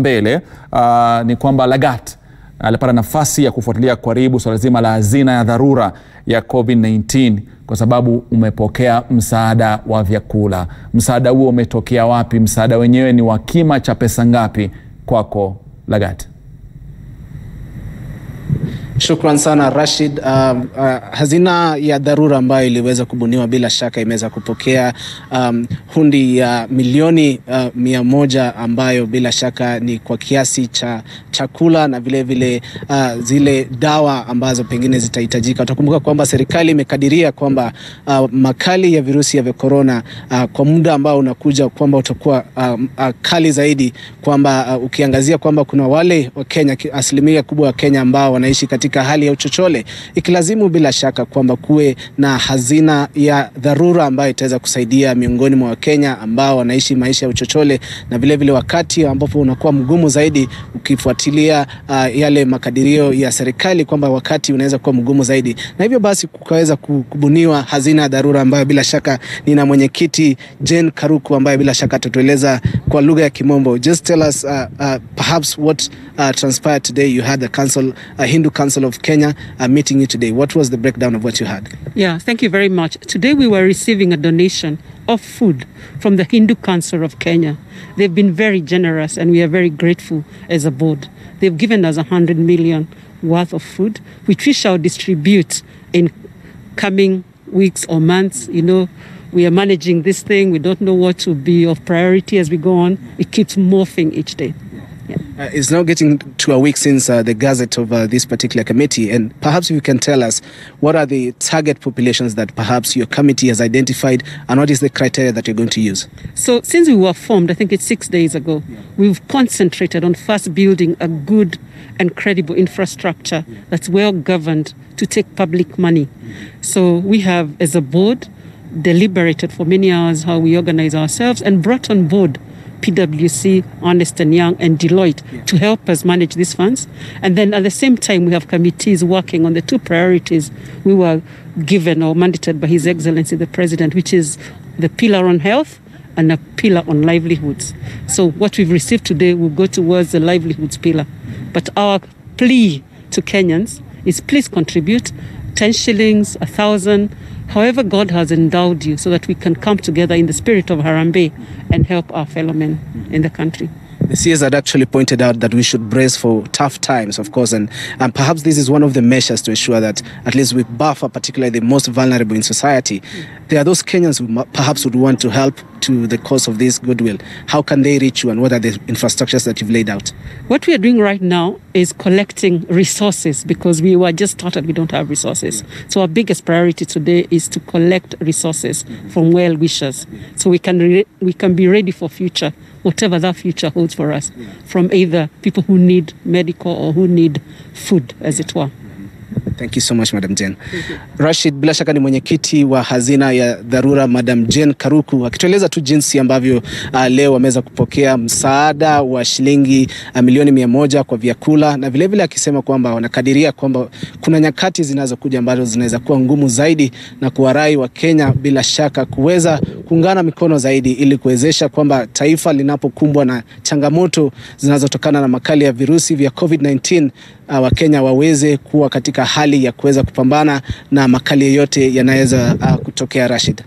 Mbele ni kwamba Lagat alipata nafasi ya kufuatilia karibu swala zima la hazina ya dharura ya COVID-19 kwa sababu umepokea msaada wa vyakula. Msaada huo umetokea wapi? Msaada wenyewe ni wa kima cha pesa ngapi? Kwako Lagat. Shukran sana Rashid. Hazina ya dharura ambayo iliweza kubuniwa bila shaka imeweza kupokea hundi ya milioni 100 ambayo bila shaka ni kwa kiasi cha chakula na vile vile zile dawa ambazo pengine zitahitajika. Utakumbuka kwamba serikali imekadiria kwamba makali ya virusi vya corona kwa muda ambao unakuja kwamba utakuwa kali zaidi, kwamba ukiangazia kwamba kuna wale wa Kenya, asilimia kubwa wa Kenya ambao wanaishi katika hali ya uchochole, ikilazimu bila shaka kwamba kuwe na hazina ya dharura ambayo itaweza kusaidia miongoni mwa Wakenya ambao wanaishi maisha ya uchochole, na vile vile wakati ambapo unakuwa mgumu zaidi ukifuatilia yale makadirio ya serikali kwamba wakati unaweza kuwa mgumu zaidi, na hivyo basi kukaweza kubuniwa hazina ya dharura ambayo bila shaka nina mwenyekiti Karukuna ambaye bila shaka atatueleza kwa lugha ya Kimombo. Just tell us perhaps what transpired today. You had the council, Hindu Council of Kenya meeting you today. What was the breakdown of what you had? Yeah, thank you very much. Today we were receiving a donation of food from the Hindu Council of Kenya. They've been very generous and we are very grateful as a board. They've given us 100 million worth of food, which we shall distribute in coming weeks or months. You know, we are managing this thing. We don't know what will be of priority as we go on. It keeps morphing each day. Yeah. It's now getting to a week since the gazette of this particular committee, and perhaps you can tell us what are the target populations that perhaps your committee has identified, and what is the criteria that you're going to use? So since we were formed, I think it's 6 days ago, we've concentrated on first building a good and credible infrastructure that's well governed to take public money. So we have, as a board, deliberated for many hours how we organize ourselves and brought on board PwC, Ernst & Young and Deloitte to help us manage these funds. And then at the same time, we have committees working on the two priorities we were given or mandated by His Excellency the President, which is the pillar on health and a pillar on livelihoods. So what we've received today will go towards the livelihoods pillar. But our plea to Kenyans is please contribute 10 shillings, 1,000, however God has endowed you, so that we can come together in the spirit of Harambee and help our fellow men in the country. The CS had actually pointed out that we should brace for tough times, of course, and perhaps this is one of the measures to ensure that at least we buffer particularly the most vulnerable in society. There are those Kenyans who perhaps would want to help to the cause of this goodwill. How can they reach you, and what are the infrastructures that you've laid out? What we are doing right now is collecting resources, because we were just started, we don't have resources. So our biggest priority today is to collect resources from well-wishers, so we can be ready for future, whatever that future holds for us, from either people who need medical or who need food, as it were. Thank you so much, Madam Jane. Rashid, bila shaka ni mwenyekiti wa hazina ya dharura, Madam Jane Karukuna, akitueleza tu jinsi ambavyo leo wameweza kupokea msaada wa shilingi milioni 100 kwa vyakula, na vile vile akisema kwamba wanakadiria kwamba kuna nyakati zinazokuja ambazo zinaweza kuwa ngumu zaidi, na kuwarai wa Kenya bila shaka kuweza kuungana mikono zaidi ili kuwezesha kwamba taifa linapokumbwa na changamoto zinazotokana na makali ya virusi vya COVID-19, wa Kenya waweze kuwa katika hali ya kuweza kupambana na makali yote yanaweza kutokea. Rashid.